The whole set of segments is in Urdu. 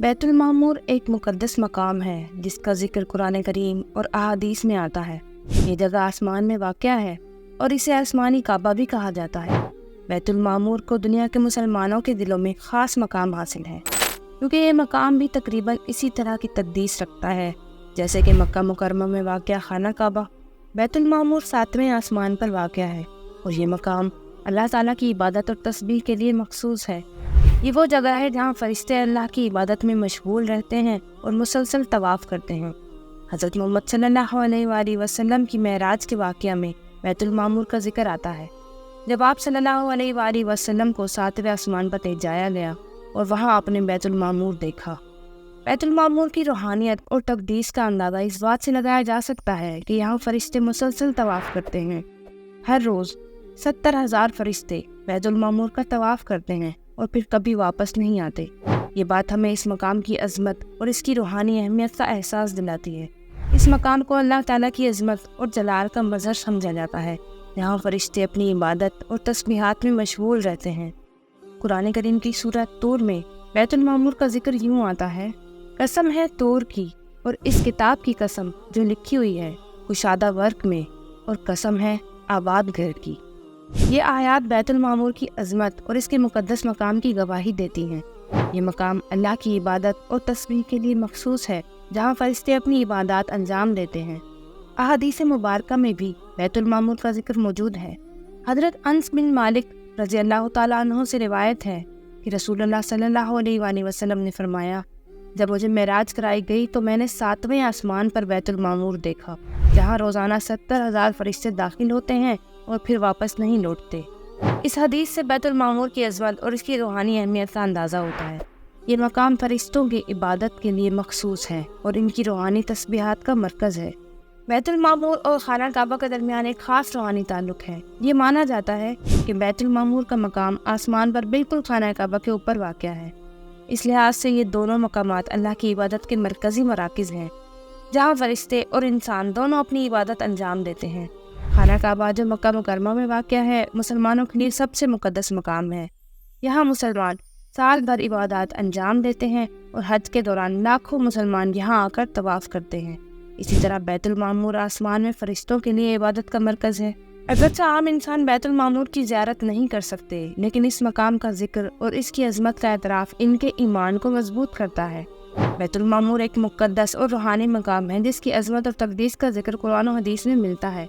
بیت المعمور ایک مقدس مقام ہے جس کا ذکر قرآن کریم اور احادیث میں آتا ہے۔ یہ جگہ آسمان میں واقع ہے اور اسے آسمانی کعبہ بھی کہا جاتا ہے۔ بیت المعمور کو دنیا کے مسلمانوں کے دلوں میں خاص مقام حاصل ہے، کیونکہ یہ مقام بھی تقریباً اسی طرح کی تقدیس رکھتا ہے جیسے کہ مکہ مکرمہ میں واقع خانہ کعبہ۔ بیت المعمور 7ویں آسمان پر واقع ہے اور یہ مقام اللہ تعالیٰ کی عبادت اور تسبیح کے لیے مخصوص ہے۔ یہ وہ جگہ ہے جہاں فرشتے اللہ کی عبادت میں مشغول رہتے ہیں اور مسلسل طواف کرتے ہیں۔ حضرت محمد صلی اللہ علیہ وآلہ وسلم کی معراج کے واقعہ میں بیت المعمور کا ذکر آتا ہے، جب آپ صلی اللہ علیہ وآلہ وسلم کو 7ویں آسمان پر لے جایا گیا اور وہاں آپ نے بیت المعمور دیکھا۔ بیت المعمور کی روحانیت اور تقدیس کا اندازہ اس بات سے لگایا جا سکتا ہے کہ یہاں فرشتے مسلسل طواف کرتے ہیں۔ ہر روز 70,000 فرشتے بیت المعمور کا طواف کرتے ہیں اور پھر کبھی واپس نہیں آتے۔ یہ بات ہمیں اس مقام کی عظمت اور اس کی روحانی اہمیت کا احساس دلاتی ہے۔ اس مقام کو اللہ تعالیٰ کی عظمت اور جلال کا مظہر سمجھا جاتا ہے، جہاں فرشتے اپنی عبادت اور تسبیحات میں مشغول رہتے ہیں۔ قرآن کریم کی سورۃ طور میں بیت المعمور کا ذکر یوں آتا ہے: قسم ہے طور کی اور اس کتاب کی قسم جو لکھی ہوئی ہے کشادہ ورق میں، اور قسم ہے آباد گھر کی۔ یہ آیات بیت المعمور کی عظمت اور اس کے مقدس مقام کی گواہی دیتی ہیں۔ یہ مقام اللہ کی عبادت اور تسبیح کے لیے مخصوص ہے، جہاں فرشتے اپنی عبادات انجام دیتے ہیں۔ احادیث مبارکہ میں بھی بیت المعمور کا ذکر موجود ہے۔ حضرت انس بن مالک رضی اللہ تعالیٰ عنہ سے روایت ہے کہ رسول اللہ صلی اللہ علیہ وآلہ وسلم نے فرمایا: جب مجھے معراج کرائی گئی تو میں نے 7ویں آسمان پر بیت المعمور دیکھا، جہاں روزانہ 70,000 فرشتے داخل ہوتے ہیں اور پھر واپس نہیں لوٹتے۔ اس حدیث سے بیت المعمور کی عظمت اور اس کی روحانی اہمیت کا اندازہ ہوتا ہے۔ یہ مقام فرشتوں کی عبادت کے لیے مخصوص ہے اور ان کی روحانی تسبیحات کا مرکز ہے۔ بیت المعمور اور خانہ کعبہ کے درمیان ایک خاص روحانی تعلق ہے۔ یہ مانا جاتا ہے کہ بیت المعمور کا مقام آسمان پر بالکل خانہ کعبہ کے اوپر واقع ہے۔ اس لحاظ سے یہ دونوں مقامات اللہ کی عبادت کے مرکزی مراکز ہیں، جہاں فرشتے اور انسان دونوں اپنی عبادت انجام دیتے ہیں۔ خانہ کعبہ جو مکہ مکرمہ میں واقع ہے، مسلمانوں کے لیے سب سے مقدس مقام ہے۔ یہاں مسلمان سال بھر عبادات انجام دیتے ہیں اور حج کے دوران لاکھوں مسلمان یہاں آ کر طواف کرتے ہیں۔ اسی طرح بیت المعمور آسمان میں فرشتوں کے لیے عبادت کا مرکز ہے۔ اگرچہ عام انسان بیت المعمور کی زیارت نہیں کر سکتے، لیکن اس مقام کا ذکر اور اس کی عظمت کا اعتراف ان کے ایمان کو مضبوط کرتا ہے۔ بیت المعمور ایک مقدس اور روحانی مقام ہے جس کی عظمت اور تقدیس کا ذکر قرآن و حدیث میں ملتا ہے۔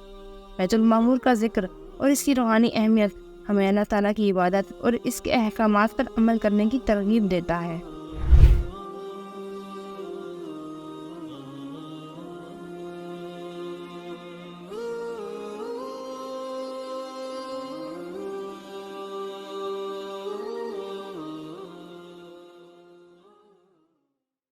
بیت المعمور کا ذکر اور اس کی روحانی اہمیت ہمیں اللہ تعالیٰ کی عبادت اور اس کے احکامات پر عمل کرنے کی ترغیب دیتا ہے۔